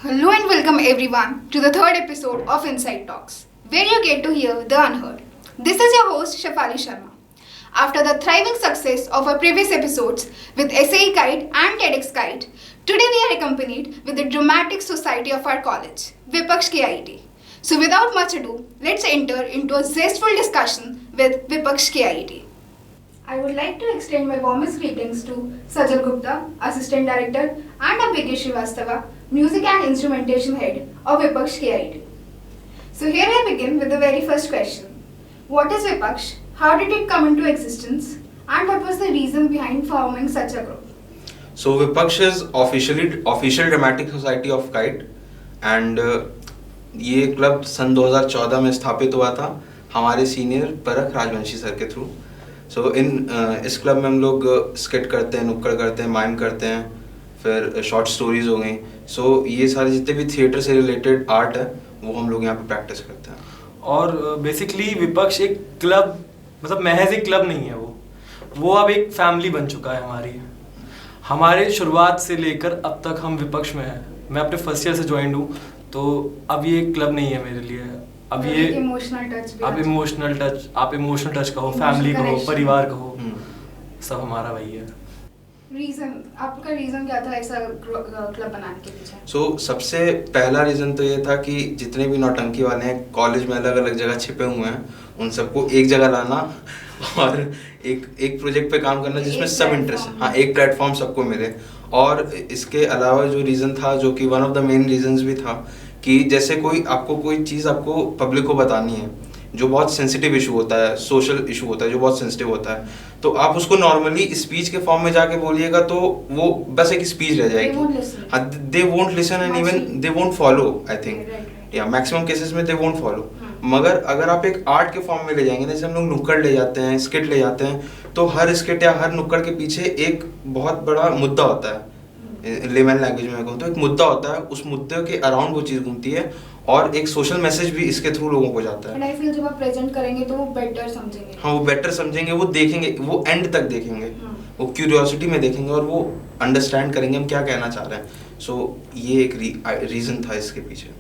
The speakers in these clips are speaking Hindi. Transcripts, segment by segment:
Hello and welcome everyone to the third episode of Inside Talks, where you get to hear the unheard. This is your host Shafali Sharma. After the thriving success of our previous episodes with SAE Kite and TEDx Kite, today we are accompanied with the dramatic society of our college, Vipaksh KIT. So without much ado, let's enter into a zestful discussion with Vipaksh KIT. I would like to extend my warmest greetings to Sajal Gupta, Assistant Director, and Ambike Srivastava, Music and Instrumentation Head of Vipaksh KIT. So here I begin with the very first question. What is Vipaksh? How did it come into existence? And what was the reason behind forming such a group? So Vipaksh is official dramatic society of Kite and ये क्लब सन 2014 में स्थापित हुआ था हमारे सीनियर परख राजवंशी सर के थ्रू. सो इस क्लब में हम लोग स्किट करते हैं, नुक्कड़ करते हैं, माइम करते हैं, फिर शॉर्ट स्टोरीज हो गई. सो ये सारे जितने भी थिएटर से रिलेटेड आर्ट है वो हम लोग यहाँ पे प्रैक्टिस करते हैं. और बेसिकली विपक्ष एक क्लब मतलब महज एक क्लब नहीं है, वो अब एक फैमिली बन चुका है हमारे शुरुआत से लेकर अब तक हम विपक्ष में हैं. मैं अपने फर्स्ट ईयर से ज्वाइन हूँ, तो अब ये क्लब नहीं है मेरे लिए. अब ये इमोशनल टच, आप इमोशनल टच कहो, फैमिली कहो, परिवार कहो, सब हमारा वही है. आपका रीजन क्या था ऐसा क्लब बनाने के पीछे? सो सबसे पहला रीज़न तो ये था कि जितने भी नौटंकी वाले हैं कॉलेज में अलग अलग जगह छिपे हुए हैं, उन सबको एक जगह लाना और एक प्रोजेक्ट पे काम करना जिसमें सब इंटरेस्ट, हाँ, एक प्लेटफॉर्म सबको मिले. और इसके अलावा जो रीज़न था, जो कि one of the main reasons भी था, कि जैसे कोई चीज़ आपको पब्लिक को बतानी है जो बहुत सेंसिटिव इशू होता है, सोशल इशू होता है जो बहुत सेंसिटिव होता है, तो आप उसको नॉर्मली स्पीच के फॉर्म में जाके बोलिएगा तो वो बस एक स्पीच रह जाएगी. हाँ, they won't listen and even they won't follow. I think या मैक्सिमम केसेस में दे वोंट फॉलो. मगर अगर आप एक आर्ट के फॉर्म में ले जाएंगे, जैसे हम लोग नुक्कड़ ले जाते हैं, स्किट ले जाते हैं, तो हर स्किट या हर नुक्कड़ के पीछे एक बहुत बड़ा मुद्दा होता है. लेमन लैंग्वेज में कहूँ तो एक मुद्दा होता है, उस मुद्दे के अराउंड वो चीज़ घूमती है और एक सोशल मैसेज भी इसके थ्रू लोगों को जाता है. And I feel जब आप प्रेजेंट करेंगे तो वो बेटर समझेंगे. हाँ, वो बेटर समझेंगे, वो देखेंगे, वो एंड तक देखेंगे, वो क्यूरियोसिटी में देखेंगे और वो अंडरस्टैंड करेंगे हम क्या कहना चाह रहे हैं. सो ये एक रीज़न था इसके पीछे.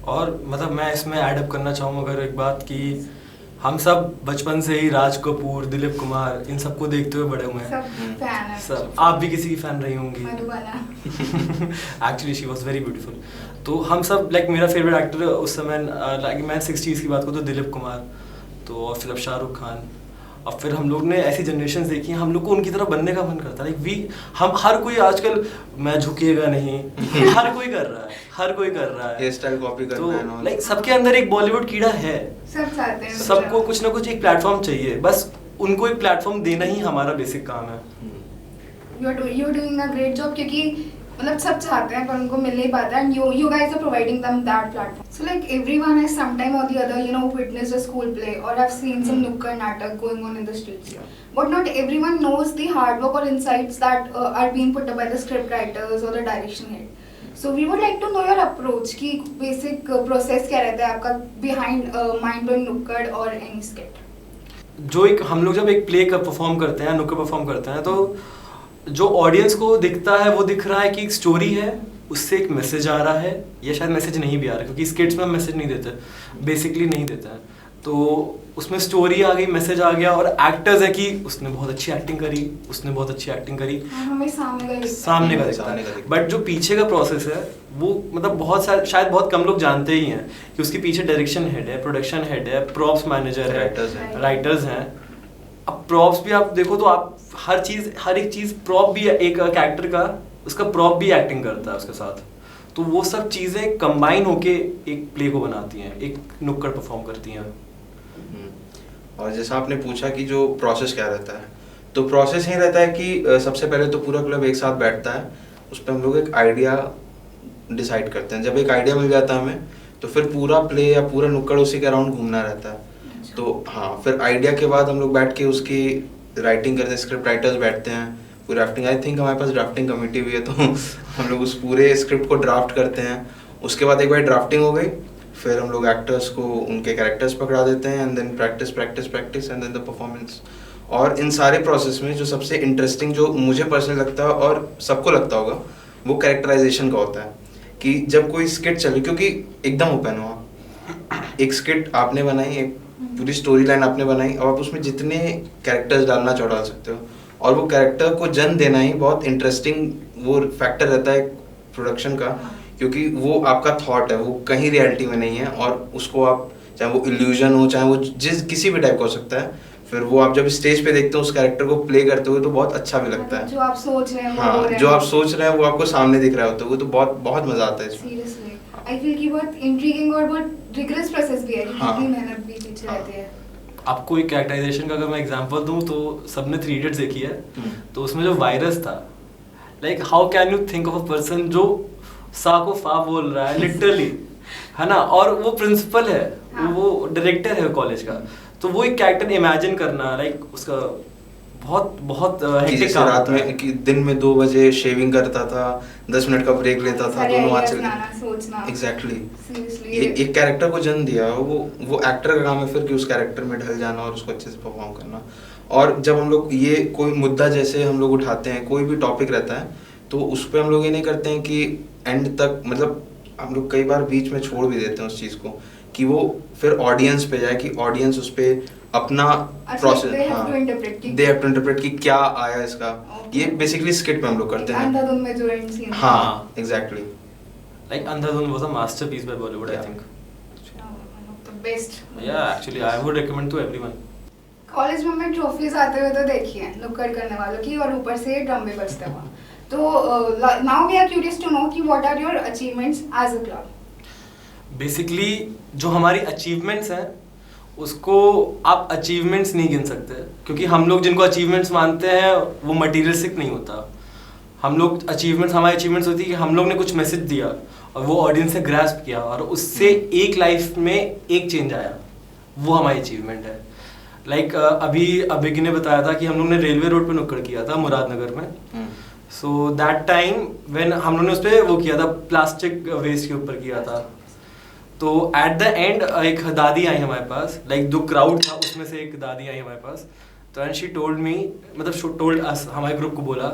और मतलब मैं इसमें ऐडअप करना चाहूँगा अगर एक बात कि हम सब बचपन से ही राज कपूर, दिलीप कुमार, इन सबको देखते हुए बड़े हुए हैं. सब फैन है. सब आप भी किसी की फैन रही होंगी. Actually she was very beautiful. तो हम सब लाइक मेरा फेवरेट एक्टर उस समय लाइक मैं 60s की बात करूँ तो दिलीप कुमार, तो और फिर अब शाहरुख खान. अब फिर हम लोग ने ऐसी जनरेशन देखी, हम लोग को उनकी तरह बनने का मन करता है. हम हर कोई आजकल मैं झुकेगा नहीं हर कोई कर रहा है हेयर स्टाइल कॉपी करना है. तो लाइक सबके अंदर एक बॉलीवुड कीड़ा है, सब चाहते हैं, सबको कुछ ना कुछ एक प्लेटफॉर्म चाहिए. बस उनको एक प्लेटफॉर्म देना ही हमारा बेसिक काम है. You're doing a great job क्योंकि मतलब सब चाहते हैं पर उनको मिल नहीं पाता है. And you guys are providing them that platform. So like everyone has sometime or the other witnessed a school play or have seen some nukkad natak going on in the streets. But not everyone knows the hard work or insights that are being put up by the script writers or the direction head. So we would like to know your approach कि basic process क्या रहता है आपका behind mind blowing nukkad or any skit. जो एक हम लोग जब एक प्ले का परफॉर्म करते हैं, नुक्कड़ परफॉर्म करते हैं, तो जो ऑडियंस को दिखता है वो दिख रहा है कि एक स्टोरी है, उससे एक मैसेज आ रहा है, या शायद मैसेज नहीं भी आ रहा है क्योंकि स्किट्स में हम मैसेज नहीं देते, बेसिकली नहीं देते हैं. तो उसमें स्टोरी आ गई, मैसेज आ गया, और एक्टर्स है कि उसने बहुत अच्छी एक्टिंग करी, हमें सामने का दिखता है. बट जो पीछे का प्रोसेस है वो मतलब शायद बहुत कम लोग जानते ही हैं कि उसके पीछे डायरेक्शन हेड है, प्रोडक्शन हेड है, प्रॉप्स मैनेजर है, राइटर्स हैं. अब प्रॉप्स भी आप देखो तो आप हर एक चीज़ प्रॉप भी एक कैरेक्टर का उसका प्रॉप भी एक्टिंग करता है उसके साथ. तो वो सब चीज़ें कंबाइन होके एक प्ले को बनाती हैं, एक नुक्कड़ परफॉर्म करती हैं. और जैसा आपने पूछा कि जो प्रोसेस क्या रहता है, तो प्रोसेस ये रहता है कि सबसे पहले तो पूरा क्लब एक साथ बैठता है, उस पर हम लोग एक आइडिया डिसाइड करते हैं. जब एक आइडिया मिल जाता है हमें तो फिर पूरा प्ले या पूरा नुक्कड़ उसी के अराउंड घूमना रहता है. तो हाँ, फिर आइडिया के बाद हम लोग बैठ के उसकी राइटिंग करते हैं, स्क्रिप्ट राइटर्स बैठते हैं, पूरी ड्राफ्टिंग. आई थिंक हमारे पास ड्राफ्टिंग कमेटी भी है, तो हम लोग उस पूरे स्क्रिप्ट को ड्राफ्ट करते हैं. उसके बाद एक बार ड्राफ्टिंग हो गई फिर हम लोग एक्टर्स को उनके कैरेक्टर्स पकड़ा देते हैं and then practice and then the performance. और इन सारे प्रोसेस में जो सबसे इंटरेस्टिंग जो मुझे पर्सनली लगता है और सबको लगता होगा वो कैरेक्टराइजेशन का होता है कि जब कोई स्किट चले, क्योंकि एकदम ओपन हुआ, एक स्किट आपने बनाई, एक पूरी स्टोरी लाइन आपने बनाई, और आप उसमें जितने कैरेक्टर्स डालना चाहो डाल सकते हो, और वो कैरेक्टर को जन्म देना ही बहुत इंटरेस्टिंग वो फैक्टर रहता है प्रोडक्शन का, क्योंकि वो आपका थॉट है, वो कहीं रियलिटी में नहीं है, और उसको आप चाहे वो इल्यूजन हो, चाहे वो किसी भी टाइप का हो सकता है, फिर वो आप जब स्टेज पे देखते हो उस कैरेक्टर को प्ले करते हुए तो बहुत अच्छा भी लगता है। जो आप सोच रहे हैं वो हाँ, हो रहा है। जो आप सोच रहे हैं वो आपको सामने दिख रहा होता है, वो तो बहुत बहुत मजा आता है इसमें। सीरियसली आई फील कि बहुत इंट्रिगिंग और बहुत रिगरस प्रोसेस भी है, हाँ। कितनी मेहनत भी पीछे रहती है। आपको एक कैरेक्टराइजेशन का अगर मैं एग्जांपल दूं तो सबने 3 इडियट्स देखी है, तो उसमें जो वायरस था, like how can you think of a person जो सा को फा बोल रहा है लिटरली, है ना, और वो प्रिंसिपल है, हाँ। वो डायरेक्टर है कॉलेज का, तो वो एक कैरेक्टर इमेजिन करना लाइक उसका बहुत बहुत कि हेक्टिक जैसे काम रात होता है। में कि दिन में 2 बजे शेविंग करता था, 10 मिनट का ब्रेक लेता था, सारे दोनों हाथ ideas चले लाना, सोचना। एग्जैक्टली। Seriously, ये एक कैरेक्टर को जन्म दिया, वो एक्टर का काम है फिर कि उस कैरेक्टर में ढल जाना और उसको अच्छे से परफॉर्म करना। और जब हम लोग ये कोई मुद्दा जैसे हम लोग उठाते हैं, कोई भी टॉपिक रहता है, तो उस पर हम लोग ये नहीं करते हैं कि एंड तक, मतलब हम लोग कई बार बीच में छोड़ भी देते हैं उस चीज़ को कि वो फिर ऑडियंस पे जाए, कि ऑडियंस उस पर अपना प्रोसेस, they have हाँ, to interpret कि- दे हैव टू इंटरप्रेट कि क्या आया इसका। Okay. ये बेसिकली स्किट में हम लोग करते हैं। अंधाधुन में जो एंड सीन, हाँ exactly. Like Andhadhun was a masterpiece by Bollywood, I Yeah. Think. The best. Yeah actually I would recommend to everyone. College में मैं ट्रॉफीज आते हुए तो देखी है नुक्कड़ करने वालों की, और ऊपर से ड्रम भी बजते हुआ। तो now we are curious to know कि what are your achievements as a club. Basically जो हमारी अचीवमेंट्स हैं उसको आप अचीवमेंट्स नहीं गिन सकते, क्योंकि हम लोग जिनको अचीवमेंट्स मानते हैं वो मटीरियलिस्टिक नहीं होता। हम लोग अचीवमेंट्स, हमारी अचीवमेंट्स होती है कि हम लोग ने कुछ मैसेज दिया और वो ऑडियंस ने ग्रैस्प किया और उससे एक लाइफ में एक चेंज आया, वो हमारी अचीवमेंट है। लाइक अभी अभिगी ने बताया था कि हम लोग ने रेलवे रोड पे नुक्कड़ किया था मुरादनगर में। सो दैट टाइम व्हेन हम लोग ने उस पर वो किया था, प्लास्टिक वेस्ट के ऊपर किया था। तो एट द एंड एक दादी आई हमारे पास, लाइक जो क्राउड था उसमें से एक दादी आई हमारे पास, तो एंड शी टोल्ड मी, मतलब टोल्ड अस, हमारे ग्रुप को बोला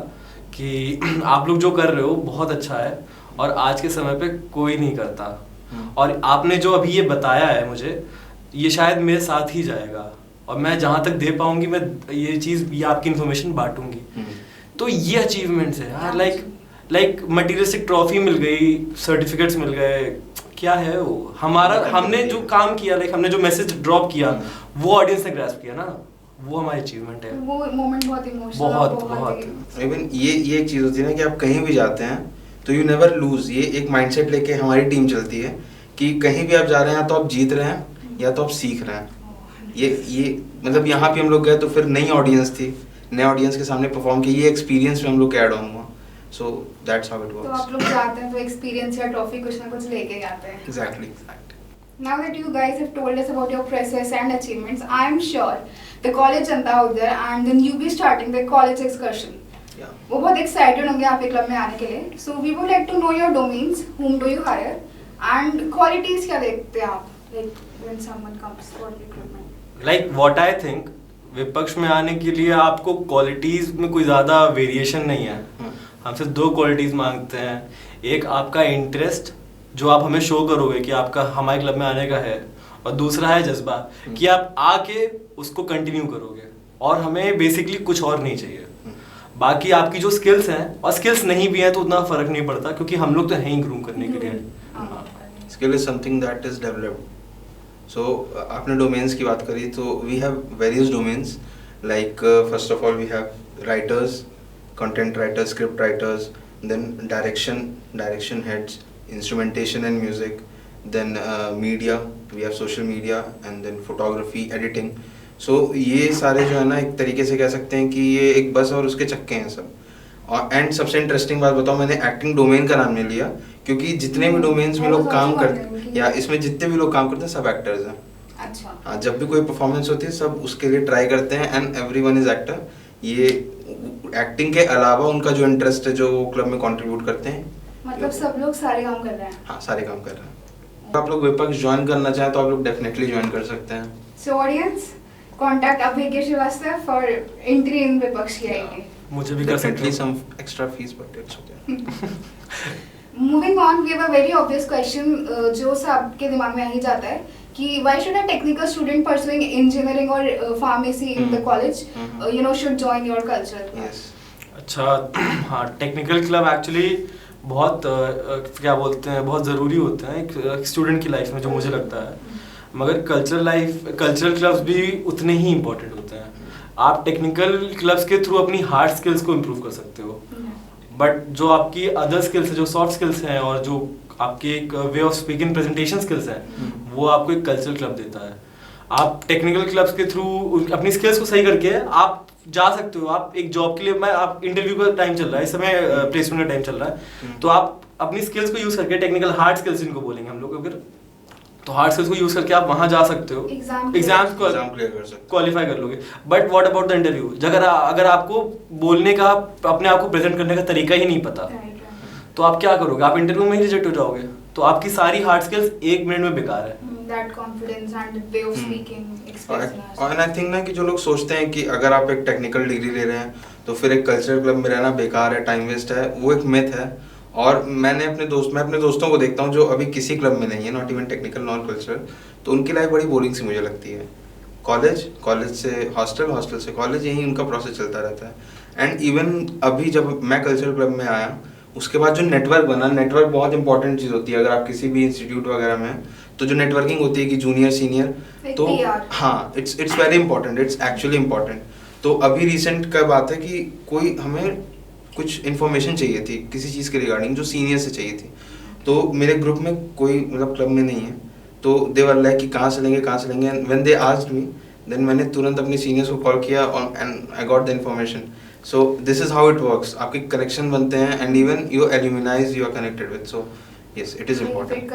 कि आप लोग जो कर रहे हो बहुत अच्छा है और आज के समय पे कोई नहीं करता, और आपने जो अभी ये बताया है मुझे, ये शायद मेरे साथ ही जाएगा और मैं जहाँ तक दे पाऊंगी मैं ये चीज़, ये आपकी इन्फॉर्मेशन बांटूंगी। तो ये अचीवमेंट्स है यार, लाइक मटीरियलिस्टिक ट्रॉफी मिल गई, सर्टिफिकेट्स मिल गए, क्या है वो हमारा, हमने जो काम किया, लाइक हमने जो मैसेज ड्रॉप किया वो ऑडियंस ने ग्रैस्प किया ना, वो हमारी अचीवमेंट है। वो मोमेंट बहुत इमोशनल, बहुत इवन ये एक चीज़ होती है ना कि आप कहीं भी जाते हैं तो यू नेवर लूज, ये एक माइंडसेट लेके हमारी टीम चलती है कि कहीं भी आप जा रहे हैं तो आप जीत रहे हैं या तो आप सीख रहे हैं। ये मतलब यहाँ पे हम लोग गए तो फिर नई ऑडियंस थी, नए ऑडियंस के सामने परफॉर्म किया, ये एक्सपीरियंस में हम लोग ऐड ऑन हुआ। सो दैट्स हाउ इट तो वर्क्स। आप लोग जाते हैं तो एक्सपीरियंस या ट्रॉफी कुछ ना कुछ लेके जाते हैं। Exactly. Now that you guys have told us about your process and achievements, I am sure the college Janata out there and the newbies starting their college excursion, वो बहुत excited होंगे आपके क्लब में आने के लिए. So we would like to know your domains, whom do you hire, and qualities क्या देखते हैं आप, like when someone comes for recruitment. Like what I think, विपक्ष में आने के लिए आपको क्वालिटीज में कोई ज़्यादा वेरिएशन नहीं है। हम सिर्फ 2 क्वालिटीज मांगते हैं, एक आपका इंटरेस्ट जो आप हमें शो करोगे कि आपका हमारे क्लब में आने का है, और दूसरा है जज्बा कि आप आके उसको कंटिन्यू करोगे, और हमें बेसिकली कुछ और नहीं चाहिए। बाकी आपकी जो स्किल्स हैं, और स्किल्स नहीं भी हैं तो उतना फर्क नहीं पड़ता, क्योंकि हम लोग तो हैं ही ग्रूम करने के लिए। Skill is something that is developed. So आपने डोमेन्स की बात करी, तो we have various domains, like first of all we have writers, content writers, script writers, then direction heads, instrumentation and music, then media, we have social media, and then photography, editing. So ये सारे जो है ना, एक तरीके से कह सकते हैं कि ये एक बस और उसके चक्के हैं सब। और एंड सबसे इंटरेस्टिंग बात बताओ, मैंने एक्टिंग डोमेन का नाम नहीं लिया, क्योंकि जितने भी डोमेन्स में लोग काम करते हैं, या इसमें जितने भी लोग काम करते हैं सब एक्टर्स हैं। अच्छा। हाँ, जब भी कोई परफॉर्मेंस होती है सब उसके लिए ट्राई करते हैं, एंड एवरीवन इज एक्टर। ये एक्टिंग के अलावा उनका जो इंटरेस्ट है जो वो क्लब में कंट्रीब्यूट करते हैं, मतलब सब लोग सारे काम कर रहे हैं। हाँ सारे काम कर रहे हैं। तो आप लोग विपक्ष ज्वाइन करना चाहें तो आप लोग डेफिनेटली ज्वाइन कर सकते हैं। So audience, contact Abhidnya Srivastava for entry in विपक्ष की आएगी। मुझे भी कर सकते Definitely हो। some extra fees, but it's okay. Moving on, we have a very obvious question जो सबके दिमाग में आ ही जाता है कि why should a technical student pursuing engineering और pharmacy in the college should join your culture? अच्छा, हाँ, टेक्निकल क्लब एक्चुअली बहुत क्या बोलते हैं, बहुत ज़रूरी होते हैं एक स्टूडेंट की लाइफ में, जो मुझे लगता है। मगर कल्चरल क्लब्स भी उतने ही इम्पोर्टेंट होते हैं। आप टेक्निकल क्लब्स के थ्रू अपनी हार्ड स्किल्स को इम्प्रूव कर सकते हो, बट जो आपकी अदर स्किल्स है, जो सॉफ्ट स्किल्स हैं और जो आपके एक way of speaking presentation skills हैं, वो आपको एक कल्चरल क्लब देता है। आप टेक्निकल क्लब्स के थ्रू अपनी स्किल्स को सही करके आप जा सकते हो। आप एक जॉब के लिए, आप इंटरव्यू का टाइम चल रहा है इस समय, प्लेसमेंट का टाइम चल रहा है, तो आप अपनी स्किल्स को यूज करके, टेक्निकल हार्ड स्किल्स जिनको बोलेंगे हम लोग, अगर तो हार्ड स्किल्स को यूज करके आप वहां जा सकते हो, एग्जाम क्वालिफाई कर लोगे। But what about the interview? अगर आपको बोलने का, अपने आप को प्रेजेंट करने का तरीका ही नहीं पता, तो आप क्या करोगे? आप इंटरव्यू में ही रिजेक्ट हो जाओगे, तो आपकी सारी हार्ड स्किल्स 1 मिनट में बेकार है। That confidence and way of speaking, expressing. और आई थिंक ना कि जो लोग सोचते हैं कि अगर आप एक टेक्निकल डिग्री ले रहे हैं तो फिर एक कल्चरल क्लब में रहना बेकार है, टाइम वेस्ट है, वो एक मिथ है। और मैं अपने दोस्तों को देखता हूँ जो अभी किसी क्लब में नहीं है, not even technical, non cultural, तो उनकी लाइफ बड़ी बोरिंग सी मुझे लगती है। कॉलेज से हॉस्टल, हॉस्टल से कॉलेज, यही उनका प्रोसेस चलता रहता है। एंड इवन अभी जब मैं कल्चरल क्लब में आया, उसके बाद जो नेटवर्क बना, नेटवर्क बहुत इंपॉर्टेंट चीज़ होती है। अगर आप किसी भी इंस्टीट्यूट वगैरह में, तो जो नेटवर्किंग होती है कि जूनियर सीनियर, तो हाँ, it's very important, it's actually important. तो अभी रिसेंट का बात है कि कोई हमें कुछ इन्फॉर्मेशन चाहिए थी किसी चीज़ के रिगार्डिंग, जो सीनियर से चाहिए थी। तो मेरे ग्रुप में कोई मतलब क्लब में नहीं है, तो दे वर लाइक कि कहाँ से लेंगे। When they asked me, then मैंने तुरंत अपने सीनियर्स को कॉल किया and I got the information. So this is how it works. आपके कनेक्शन बनते हैं and even you alumnis you are connected with, so yes, it is important.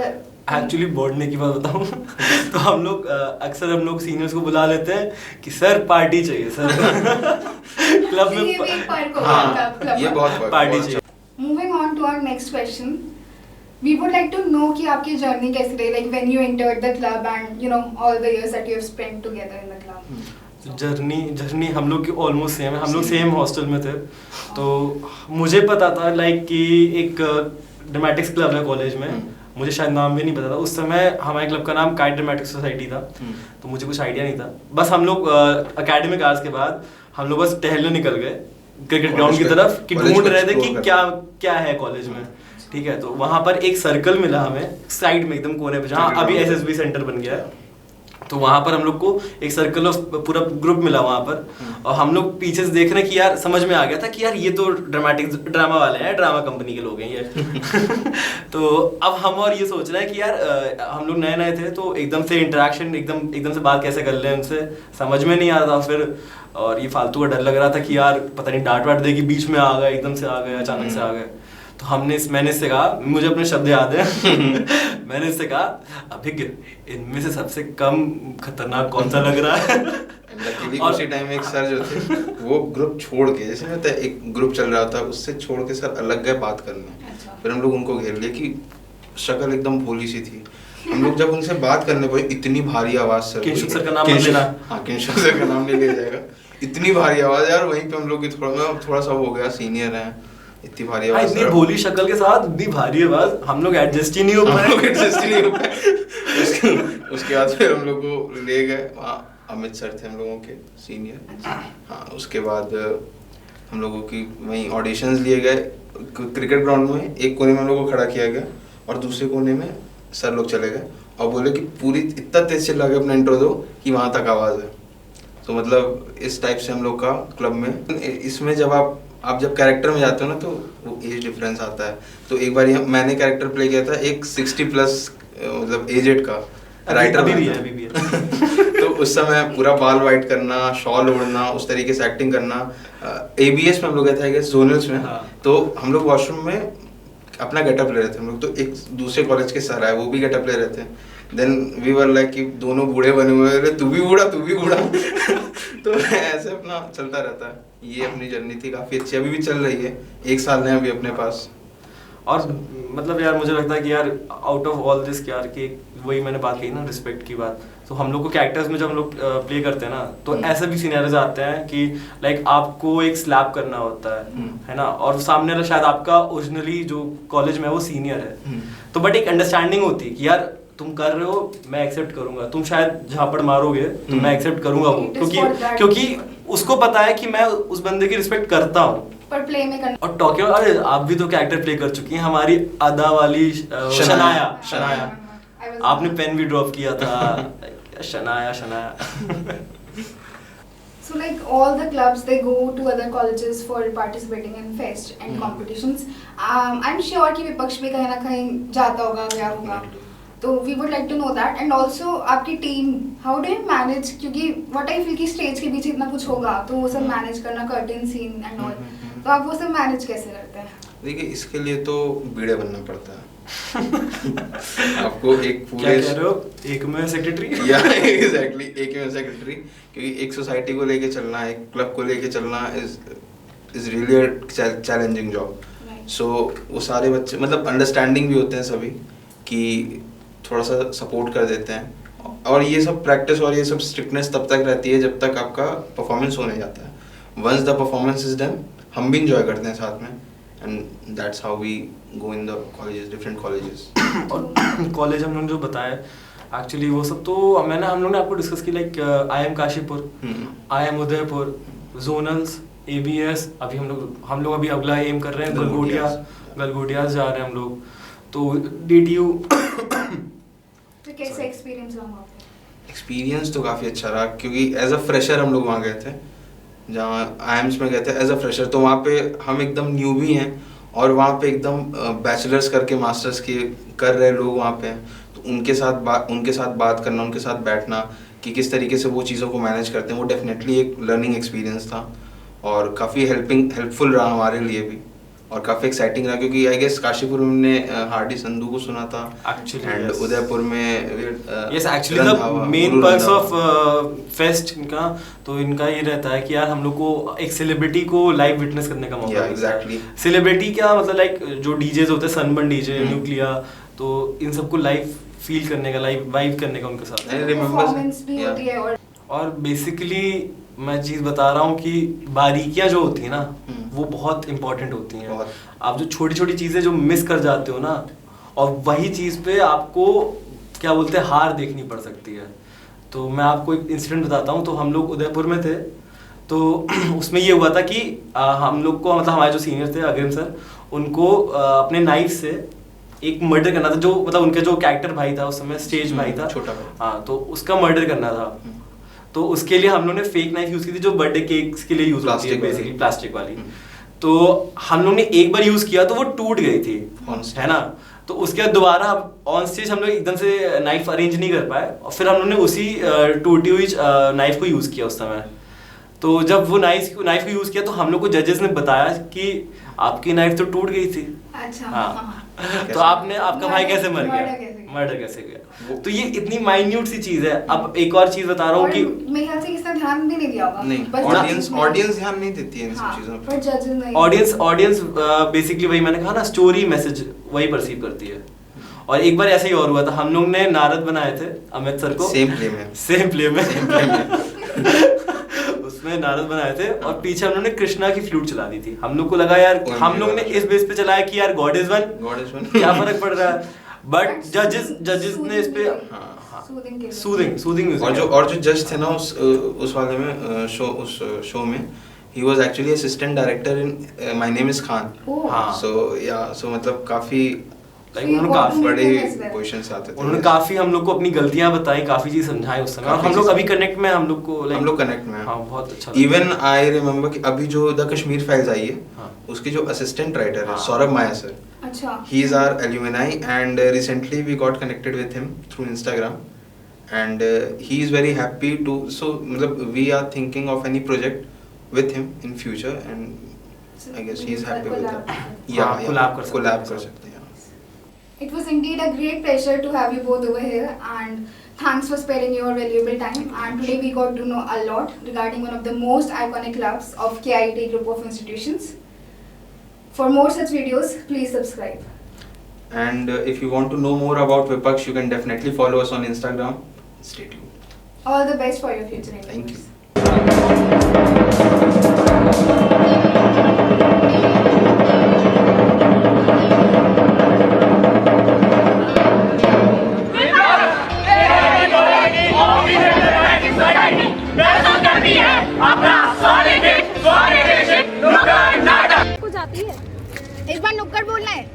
Actually बोर्डने की बात बताऊं तो हम लोग अक्सर हम लोग सीनियर्स को बुला लेते हैं कि सर पार्टी चाहिए सर क्लब में, ये बहुत पार्टी चाहिए। Moving on to our next question, we would like to know कि आपकी जर्नी कैसी रही, like when you entered the club and all the years that you have spent together in the club. Journey हम लोग की ऑलमोस्ट सेम है। हम लोग सेम हॉस्टल में थे, तो मुझे पता था लाइक कि एक ड्रामेटिक्स क्लब है कॉलेज में, मुझे शायद नाम भी नहीं पता था उस समय। हमारे क्लब का नाम काइट ड्रामेटिक्स सोसाइटी था, तो मुझे कुछ आइडिया नहीं था। बस हम लोग एकेडमिक आवर्स के बाद हम लोग बस टहलने निकल गए क्रिकेट ग्राउंड की तरफ, कि ढूंढ रहे थे कि क्या है कॉलेज में। ठीक है, तो वहाँ पर एक सर्कल मिला हमें साइड में, एकदम कोने पे, जहाँ अभी एसएसबी सेंटर बन गया है। तो वहाँ पर हम लोग को एक सर्कल ऑफ पूरा ग्रुप मिला वहाँ पर, और हम लोग पीछे से देख रहे कि यार समझ में आ गया था कि यार ये तो ड्रामा वाले हैं, ड्रामा कंपनी के लोग हैं ये तो अब हम और ये सोच रहे हैं कि यार हम लोग नए नए थे, तो एकदम से इंटरेक्शन, एकदम से बात कैसे कर लें उनसे, समझ में नहीं आ रहा था फिर। और ये फालतू का डर लग रहा था कि यार पता नहीं डांट वाट देगी, बीच में आ गए, एकदम से आ गए, अचानक से आ गए। तो मैंने इससे कहा, मुझे अपने शब्द याद है मैंने इससे कहा, अभिज्ञ इनमें से सबसे कम खतरनाक कौन सा लग रहा है और उसी टाइम एक सर जो थे वो ग्रुप छोड़ के, जैसे होता है एक ग्रुप चल रहा था, उससे छोड़ के सर अलग गए बात करने। फिर हम लोग उनको घेर लिए कि शक्ल एकदम भोली सी थी। हम लोग जब उनसे बात करने पड़े, इतनी भारी आवाज सर, किंशु सर का नाम मत लेना, हाँ किंशु सर का नाम नहीं लिया जाएगा, इतनी भारी आवाज यार। वहीं पे हम लोग की थोड़ा सा हो गया, सीनियर है, इतनी भारी आवाज, इतनी भोली शक्ल के साथ इतनी भारी आवाज, हम लोग एडजस्ट ही नहीं हो पाए। उसके बाद फिर हम लोग को ले गए वहाँ, अमित सर थे हम लोगों के सीनियर। हाँ, उसके बाद हम लोगों की वहीं ऑडिशंस लिए गए क्रिकेट ग्राउंड में। एक कोने में हम लोगों को खड़ा किया गया और दूसरे कोने में सर लोग चले गए और बोले कि पूरी इतना तेज चिल्ला के अपना इंट्रो दो कि वहाँ तक आवाज़ है। तो मतलब इस टाइप से हम लोग का क्लब में। इसमें जब आप जब कैरेक्टर में जाते हो ना, तो वो एज डिफरेंस आता है। तो एक बार मैंने कैरेक्टर प्ले किया था एक 60+ मतलब एजेड का राइटर अभी भी है। तो उस समय पूरा बाल वाइट करना, शॉल ओढ़ना, उस तरीके से एक्टिंग करना। ABS में हम लोग गए थे, आई गेस जोनल्स में। हाँ। तो हम लोग वॉशरूम में अपना गेटअप ले रहे थे हम लोग, तो एक दूसरे कॉलेज के सर आए, वो भी गेटअप ले रहे थे। देन वी वर लाइक कि दोनों बूढ़े बने हुए हैं, तू भी बूढ़ा तो ऐसे अपना चलता रहता है। ये अपनी जर्नी थी, काफ़ी अच्छी, अभी भी चल रही है, 1 साल है अभी अपने पास। और मतलब यार मुझे लगता है कि यार आउट ऑफ ऑल दिस यार कि वही मैंने बात कही ना, रिस्पेक्ट की बात। तो हम लोग को कैरेक्टर्स में जब हम लोग प्ले करते हैं ना, तो ऐसे भी सिनेरियोज आते हैं कि लाइक आपको एक स्लैप करना होता है ना, और सामने वाला शायद आपका ओरिजिनली जो कॉलेज में है वो सीनियर है, तो बट एक अंडरस्टैंडिंग होती है कि यार तुम कर रहे हो, मैं एक्सेप्ट करूंगा, तुम शायद झापड़ मारोगे तो मैं एक्सेप्ट करूंगा वो, क्योंकि उसको पता है कि मैं उस बंदे की रिस्पेक्ट करता हूँ। पर प्ले में करना। और टॉकिंग, अरे आप भी तो कैरेक्टर प्ले कर चुकी हैं, हमारी अदा वाली शनाया, आपने पेन भी ड्रॉप किया था। Shanaya So like all the clubs, they go to other colleges for participating in fest and competitions. I'm sure कि विपक्ष भी कहीं ना कहीं जाता होगा, गया होगा, तो we would like to know that. And also आपकी team, how do you manage, क्योंकि what I feel कि स्टेज के पीछे इतना कुछ होगा, तो वो सब मैनेज करना, कर्टेन सीन एंड ऑल, तो आप वो सब मैनेज कैसे करते हैं? देखिए, इसके लिए तो बीड़े बनना पड़ता है। आपको एक पूरे, क्या कह रहे हो, एक में सेक्रेटरी या एग्जैक्टली एक में सेक्रेटरी, क्योंकि एक सोसाइटी को लेके चलना, एक क्लब को लेके चलना is really a challenging job. So वो सारे बच्चे मतलब अंडरस्टैंडिंग भी होते हैं सभी कि थोड़ा सा सपोर्ट कर देते हैं, और ये सब प्रैक्टिस और ये सब स्ट्रिक्टनेस तब तक रहती है जब तक आपका परफॉर्मेंस होने जाता है। Once the performance is done, हम भी इंजॉय करते हैं साथ में, and that's how we go in the colleges, different colleges. और कॉलेज हम लोग जो बताया एक्चुअली वो सब तो हम लोग ने आपको डिस्कस की, like IIM Kashipur, IIM Udaipur, zonals, ABS, अभी हम लोग अभी अगला एम कर रहे हैं गलगोटियास जा रहे हैं हम लोग, तो DTU। तो कैसे एक्सपीरियंस रहा वहाँ पे? एक्सपीरियंस तो काफ़ी अच्छा रहा, क्योंकि एज अ फ्रेशर हम लोग वहाँ गए थे, जहाँ IIMs में गए थे एज अ फ्रेशर, तो वहाँ पे हम एकदम न्यूबी हैं, और वहाँ पे एकदम बैचलर्स करके मास्टर्स के कर रहे लोग वहाँ पे हैं, तो उनके साथ बात करना, उनके साथ बैठना कि किस तरीके से वो चीज़ों को मैनेज करते हैं, वो डेफिनेटली एक लर्निंग एक्सपीरियंस था, और काफ़ी हेल्पफुल रहा हमारे लिए भी, और काफ़ी एक्साइटिंग रहा, क्योंकि आई गेस काशीपुर में हमने हार्डी संधू को सुना था एक्चुअली, एंड उदयपुर में yes actually the main purpose of fest इनका, तो इनका ये रहता है कि यार हम लोग को एक सेलिब्रिटी को लाइव विटनेस करने का मौका मिलता है। सेलिब्रिटी क्या मतलब, लाइक जो डीजेज होते हैं, सनबर्न डीजे, न्यूक्लिया, तो इन सबको लाइव फील करने का, लाइव वाइब करने का उनके साथ परफॉर्मेंस भी होती है। और बेसिकली मैं चीज़ बता रहा हूँ कि बारीकियाँ जो होती है ना, वो बहुत इंपॉर्टेंट होती हैं। आप जो छोटी छोटी चीज़ें जो मिस कर जाते हो ना, और वही चीज़ पे आपको क्या बोलते हैं हार देखनी पड़ सकती है। तो मैं आपको एक इंसिडेंट बताता हूँ। तो हम लोग उदयपुर में थे, तो उसमें ये हुआ था कि हम लोग को मतलब हमारे जो सीनियर थे अग्रिम सर, उनको अपने नाइफ से एक मर्डर करना था, जो मतलब उनके जो कैरेक्टर भाई था उस समय, स्टेज भाई था, छोटा भाई, हाँ, तो उसका मर्डर करना था। तो उसके लिए हम लोग ने फेक नाइफ यूज की थी, जो बर्थडे केक्स के लिए यूज होती है, बेसिकली प्लास्टिक वाली। तो हम लोग ने एक बार यूज किया तो वो टूट गई थी, है ना। तो उसके बाद दोबारा ऑन स्टेज हम लोग एकदम से नाइफ अरेंज नहीं कर पाए, और फिर हम लोग ने उसी टूटी हुई नाइफ को यूज किया उस समय। तो जब वो नाइफ को यूज किया तो हम लोग को जजेस ने बताया कि आपकी नाइफ तो टूट गई थी। अच्छा, हाँ। तो आपका भाई कैसे मर गया, मर्डर कैसे गया। तो ये इतनी माइन्यूट सी चीज है। अब एक और चीज बता रहा हूँ कि मेरे ख्याल से इसका ध्यान भी नहीं दिया होगा, नहीं, ऑडियंस ध्यान नहीं देती है इन सब चीजों पे, पर जजेस नहीं। ऑडियंस बेसिकली वही मैंने कहा ना, स्टोरी मैसेज वही परसीव करती है। और एक बार ऐसे ही और हुआ था, हम लोग ने नारद बनाए थे अमित सर को, सेम प्ले में उसमें नारद बनाए थे, और पीछे हम लोग ने कृष्णा की फ्लूट चला दी थी। हम लोग को लगा यार, हम लोग ने इस बेस पे चलाया कि यार गॉड इज वन, क्या फर्क पड़ रहा है। बट जजेस ने इस पे सूदिंग और जो जज थे ना उस वाले में उस शो में, he was actually assistant director in My Name is Khan. So मतलब काफी उन्होंने काफी बड़े क्वेश्चंस आते थे, उन्होंने काफी हम लोग को अपनी गलतियां बताई, काफी चीज समझाई उस समय, और हम लोग अभी कनेक्ट में, हम लोग कनेक्ट में, हाँ, बहुत अच्छा। इवन आई रिमेम्बर कि अभी जो द कश्मीर फाइल्स आई है, उसके जो असिस्टेंट राइटर है सौरभ माया सर, अच्छा, he is our alumni and recently we got connected with him through Instagram and he is very happy to, so मतलब we are thinking of any project with him in future and I guess he is happy with that. Yeah, collab कर सकते हैं। It was indeed a great pleasure to have you both over here, and thanks for sparing your valuable time. And today we got to know a lot regarding one of the most iconic clubs of KIT group of institutions. For more such videos, please subscribe. And if you want to know more about Vipaksh, you can definitely follow us on Instagram. Stay tuned. All the best for your future endeavors. Thank you. कुछ आती है? इस बार नुक्कड़ बोलना है।